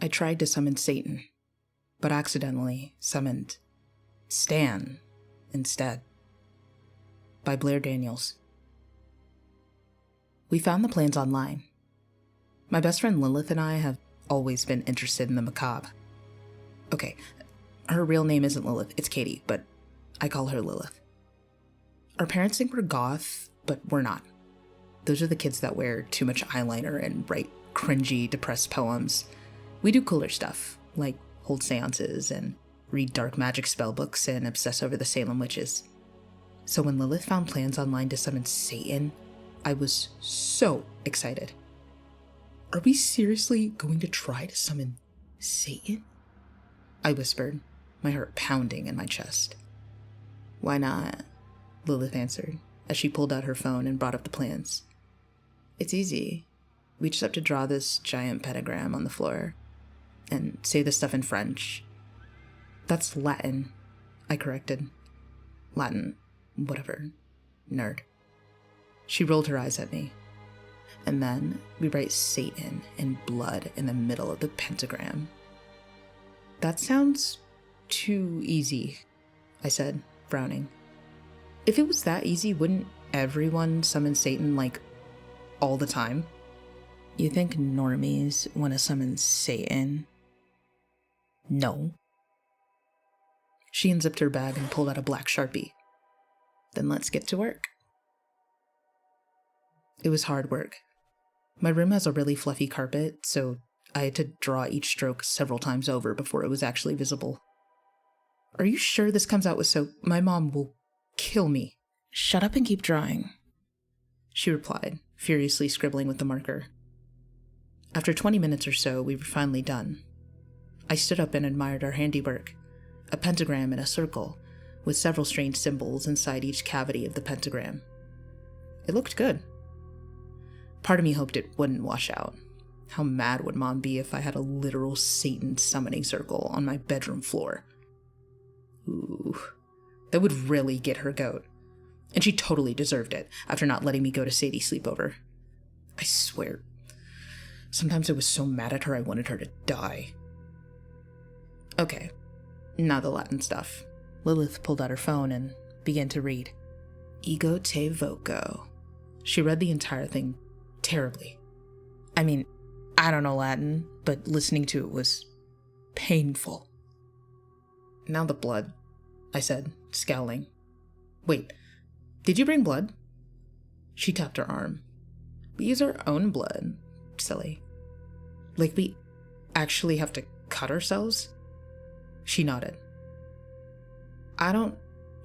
I tried to summon Satan, but accidentally summoned Stan instead. By Blair Daniels. We found the plans online. My best friend Lilith and I have always been interested in the macabre. Okay, her real name isn't Lilith, it's Katie, but I call her Lilith. Our parents think we're goth, but we're not. Those are the kids that wear too much eyeliner and write cringy, depressed poems. We do cooler stuff, like hold seances and read dark magic spell books and obsess over the Salem witches. So when Lilith found plans online to summon Satan, I was so excited. Are we seriously going to try to summon Satan? I whispered, my heart pounding in my chest. Why not? Lilith answered, as she pulled out her phone and brought up the plans. It's easy. We just have to draw this giant pentagram on the floor and say the stuff in French. That's Latin, I corrected. Latin, whatever. Nerd. She rolled her eyes at me. And then we write Satan in blood in the middle of the pentagram. That sounds too easy, I said, frowning. If it was that easy, wouldn't everyone summon Satan, like, all the time? You think normies want to summon Satan? No. She unzipped her bag and pulled out a black Sharpie. Then let's get to work. It was hard work. My room has a really fluffy carpet, so I had to draw each stroke several times over before it was actually visible. Are you sure this comes out with soap? My mom will kill me. Shut up and keep drawing, she replied, furiously scribbling with the marker. After 20 minutes or so, we were finally done. I stood up and admired our handiwork, a pentagram in a circle, with several strange symbols inside each cavity of the pentagram. It looked good. Part of me hoped it wouldn't wash out. How mad would Mom be if I had a literal Satan summoning circle on my bedroom floor? Ooh, that would really get her goat. And she totally deserved it after not letting me go to Sadie's sleepover. I swear, sometimes I was so mad at her I wanted her to die. Okay, now the Latin stuff. Lilith pulled out her phone and began to read. Ego te voco. She read the entire thing terribly. I mean, I don't know Latin, but listening to it was painful. Now the blood, I said, scowling. Wait, did you bring blood? She tapped her arm. We use our own blood, silly. Like we actually have to cut ourselves? She nodded. I don't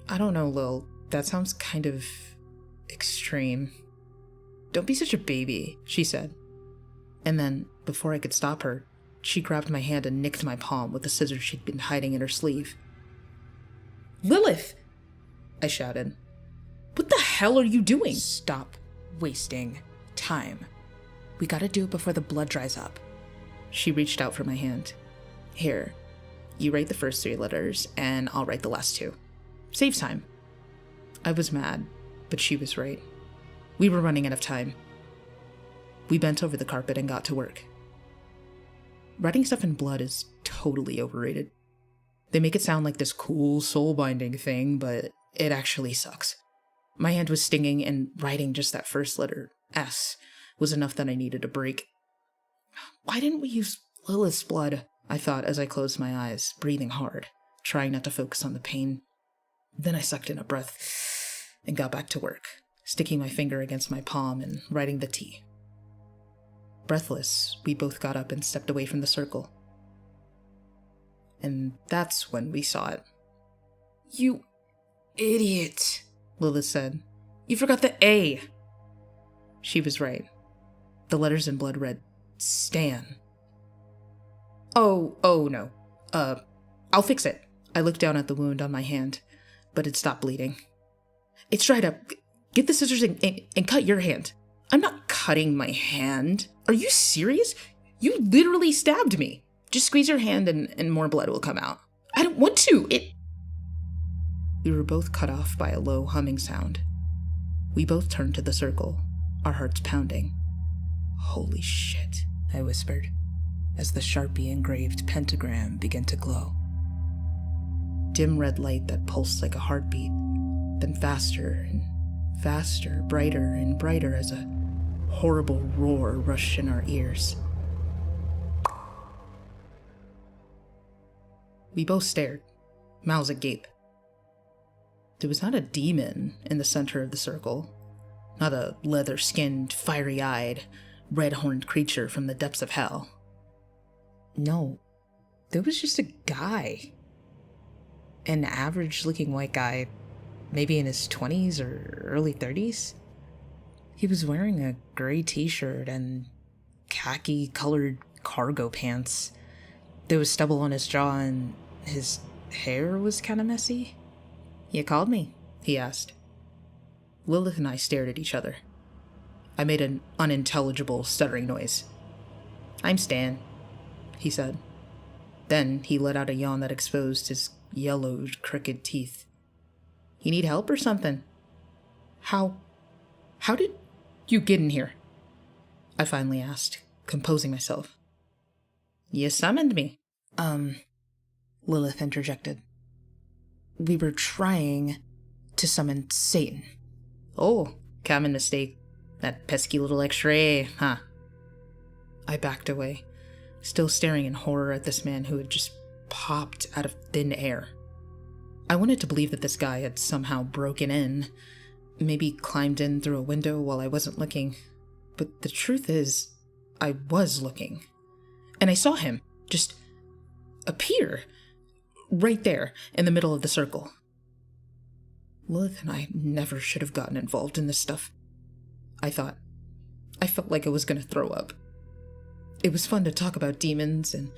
know, Lil. That sounds kind of extreme. Don't be such a baby, she said. And then, before I could stop her, she grabbed my hand and nicked my palm with the scissors she'd been hiding in her sleeve. Lilith! I shouted. What the hell are you doing? Stop wasting time. We gotta do it before the blood dries up. She reached out for my hand. Here, you write the first 3 letters, and I'll write the last 2. Saves time. I was mad, but she was right. We were running out of time. We bent over the carpet and got to work. Writing stuff in blood is totally overrated. They make it sound like this cool soul-binding thing, but it actually sucks. My hand was stinging, and writing just that first letter, S, was enough that I needed a break. Why didn't we use Lilith's blood? I thought as I closed my eyes, breathing hard, trying not to focus on the pain. Then I sucked in a breath and got back to work, sticking my finger against my palm and writing the T. Breathless, we both got up and stepped away from the circle. And that's when we saw it. You idiot, Lilith said. You forgot the A. She was right. The letters in blood read, Stan. Oh no. I'll fix it. I looked down at the wound on my hand, but it stopped bleeding. It's dried up. Get the scissors and cut your hand. I'm not cutting my hand. Are you serious? You literally stabbed me. Just squeeze your hand and more blood will come out. I don't want to. We were both cut off by a low humming sound. We both turned to the circle, our hearts pounding. Holy shit, I whispered. as the Sharpie-engraved pentagram began to glow. Dim red light that pulsed like a heartbeat, then faster and faster, brighter and brighter as a horrible roar rushed in our ears. We both stared, mouths agape. There was not a demon in the center of the circle, not a leather-skinned, fiery-eyed, red-horned creature from the depths of hell. No, there was just a guy. An average-looking white guy, maybe in his 20s or early 30s. He was wearing a gray t-shirt and khaki-colored cargo pants. There was stubble on his jaw and his hair was kind of messy. "You called me?" he asked. Lilith and I stared at each other. I made an unintelligible, stuttering noise. "I'm Stan," he said. Then he let out a yawn that exposed his yellowed, crooked teeth. "You need help or something?" How did you get in here?" I finally asked, composing myself. "You summoned me." Lilith interjected. "We were trying to summon Satan." "Oh, common mistake. That pesky little X-ray, huh?" I backed away, still staring in horror at this man who had just popped out of thin air. I wanted to believe that this guy had somehow broken in, maybe climbed in through a window while I wasn't looking. But the truth is, I was looking. And I saw him just appear right there in the middle of the circle. Lilith and I never should have gotten involved in this stuff. I thought. I felt like I was going to throw up. It was fun to talk about demons and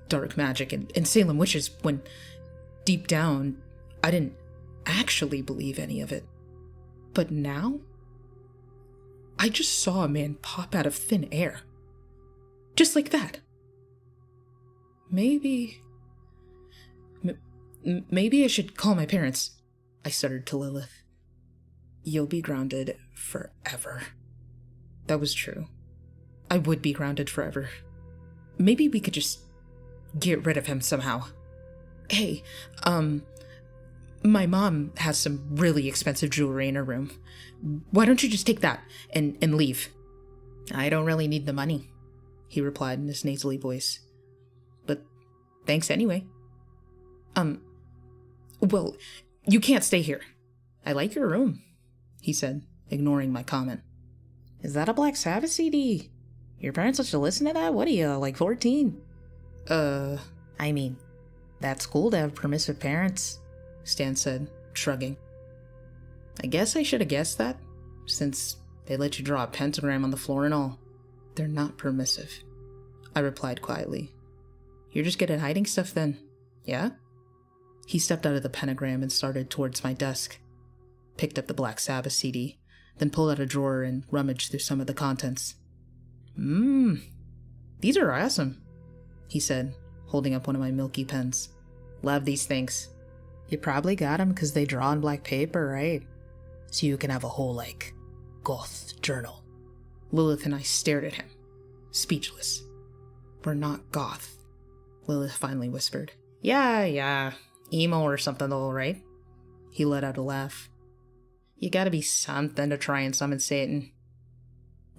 dark magic and Salem witches when, deep down, I didn't actually believe any of it. But now, I just saw a man pop out of thin air. Just like that. Maybe I should call my parents, I stuttered to Lilith. "You'll be grounded forever." That was true. I would be grounded forever. Maybe we could just get rid of him somehow. "Hey, my mom has some really expensive jewelry in her room. Why don't you just take that and leave?" "I don't really need the money," he replied in his nasally voice. "But thanks anyway." Well, you can't stay here." "I like your room," he said, ignoring my comment. "Is that a Black Sabbath CD? Your parents let you listen to that? What are you, like 14? I mean, that's cool to have permissive parents," Stan said, shrugging. "I guess I should have guessed that, since they let you draw a pentagram on the floor and all." "They're not permissive," I replied quietly. "You're just good at hiding stuff then, yeah?" He stepped out of the pentagram and started towards my desk, picked up the Black Sabbath CD, then pulled out a drawer and rummaged through some of the contents. These are awesome," he said, holding up one of my milky pens. "Love these things. You probably got them because they draw on black paper, right? So you can have a whole, goth journal." Lilith and I stared at him, speechless. "We're not goth," Lilith finally whispered. Yeah, emo or something though, right?" He let out a laugh. "You gotta be something to try and summon Satan."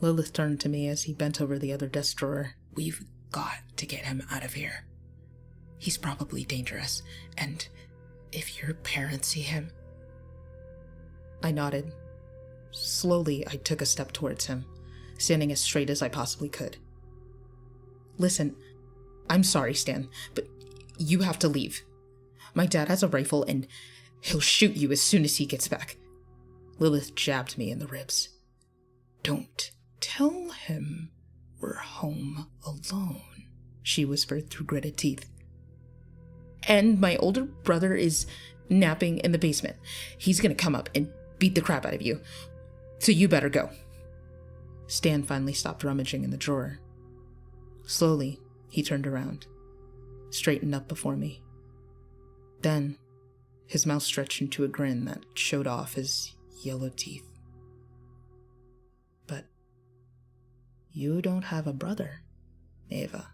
Lilith turned to me as he bent over the other desk drawer. "We've got to get him out of here. He's probably dangerous, and if your parents see him..." I nodded. Slowly, I took a step towards him, standing as straight as I possibly could. "Listen, I'm sorry, Stan, but you have to leave. My dad has a rifle, and he'll shoot you as soon as he gets back." Lilith jabbed me in the ribs. "Don't tell him we're home alone," she whispered through gritted teeth. "And my older brother is napping in the basement. He's gonna come up and beat the crap out of you. So you better go." Stan finally stopped rummaging in the drawer. Slowly, he turned around, straightened up before me. Then, his mouth stretched into a grin that showed off his yellow teeth. "But you don't have a brother, Ava,"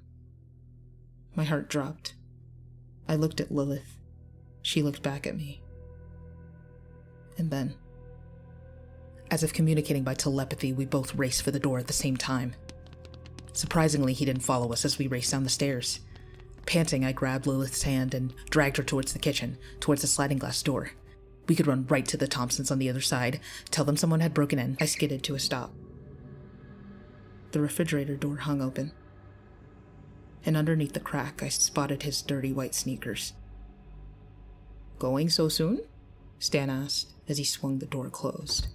My heart dropped. I looked at Lilith. She looked back at me. And then, as if communicating by telepathy, we both raced for the door at the same time. Surprisingly, he didn't follow us as we raced down the stairs. Panting, I grabbed Lilith's hand and dragged her towards the kitchen, towards the sliding glass door. We could run right to the Thompsons on the other side, tell them someone had broken in. I skidded to a stop. The refrigerator door hung open, and underneath the crack, I spotted his dirty white sneakers. "Going so soon?" Stan asked as he swung the door closed.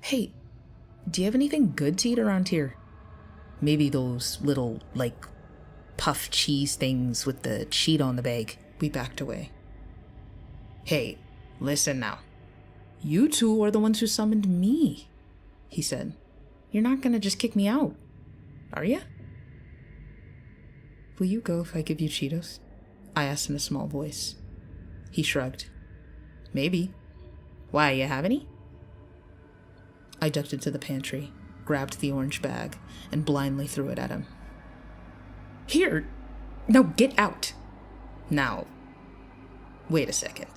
"Hey, do you have anything good to eat around here? Maybe those little, puff cheese things with the cheat on the bag." We backed away. "Hey, listen now. You two are the ones who summoned me," he said. "You're not gonna just kick me out, are you?" "Will you go if I give you Cheetos?" I asked in a small voice. He shrugged. "Maybe. Why, you have any?" I ducked into the pantry, grabbed the orange bag, and blindly threw it at him. "Here! Now get out!" "Now, wait a second,"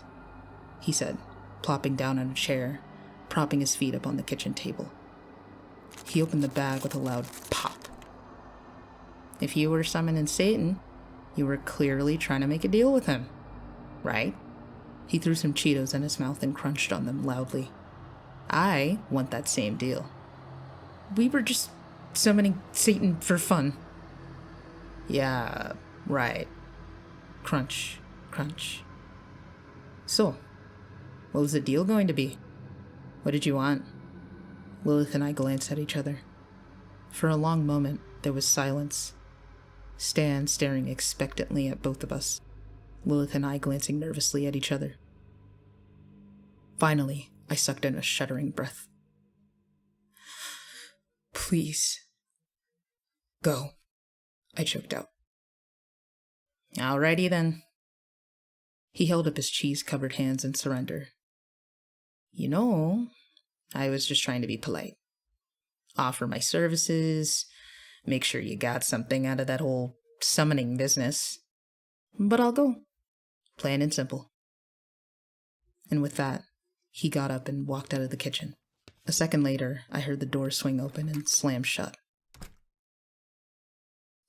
he said, plopping down on a chair, propping his feet up on the kitchen table. He opened the bag with a loud pop. "If you were summoning Satan, you were clearly trying to make a deal with him, right?" He threw some Cheetos in his mouth and crunched on them loudly. "I want that same deal." "We were just summoning Satan for fun." "Yeah, right. Crunch, crunch. So, what was the deal going to be? What did you want?" Lilith and I glanced at each other. For a long moment, there was silence. Stan staring expectantly at both of us. Lilith and I glancing nervously at each other. Finally, I sucked in a shuddering breath. "Please. Go," I choked out. "Alrighty then." He held up his cheese-covered hands in surrender. "You know, I was just trying to be polite. Offer my services, make sure you got something out of that whole summoning business. But I'll go. Plain and simple." And with that, he got up and walked out of the kitchen. A second later, I heard the door swing open and slam shut.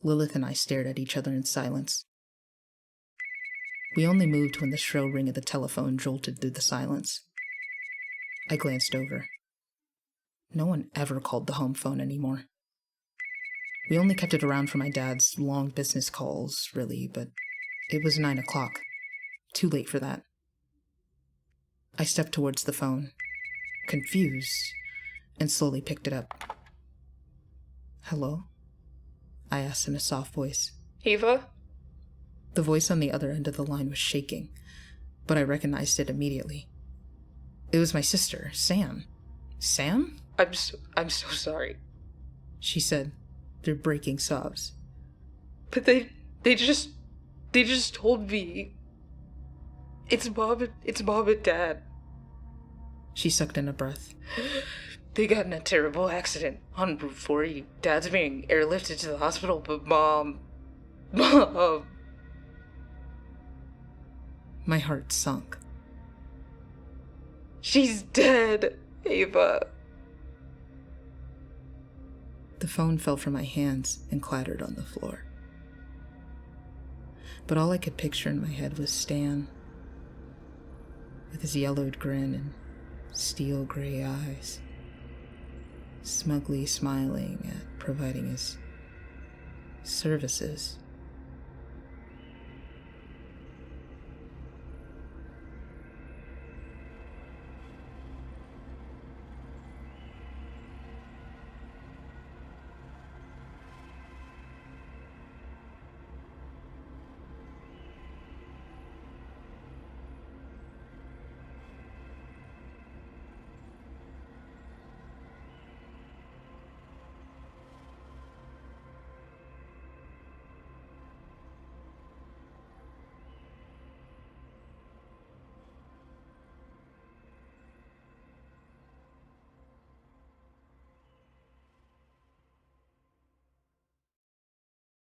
Lilith and I stared at each other in silence. We only moved when the shrill ring of the telephone jolted through the silence. I glanced over. No one ever called the home phone anymore. We only kept it around for my dad's long business calls, really, but it was 9 o'clock. Too late for that. I stepped towards the phone, confused, and slowly picked it up. "Hello?" I asked in a soft voice. "Eva?" The voice on the other end of the line was shaking, but I recognized it immediately. It was my sister, Sam. "Sam?" I'm so sorry," she said, through breaking sobs. "But they just told me it's mom and dad. She sucked in a breath. They got in a terrible accident on Route 40. Dad's being airlifted to the hospital, but Mom... My heart sunk. She's dead, Ava." The phone fell from my hands and clattered on the floor. But all I could picture in my head was Stan, with his yellowed grin and steel gray eyes, smugly smiling at providing his services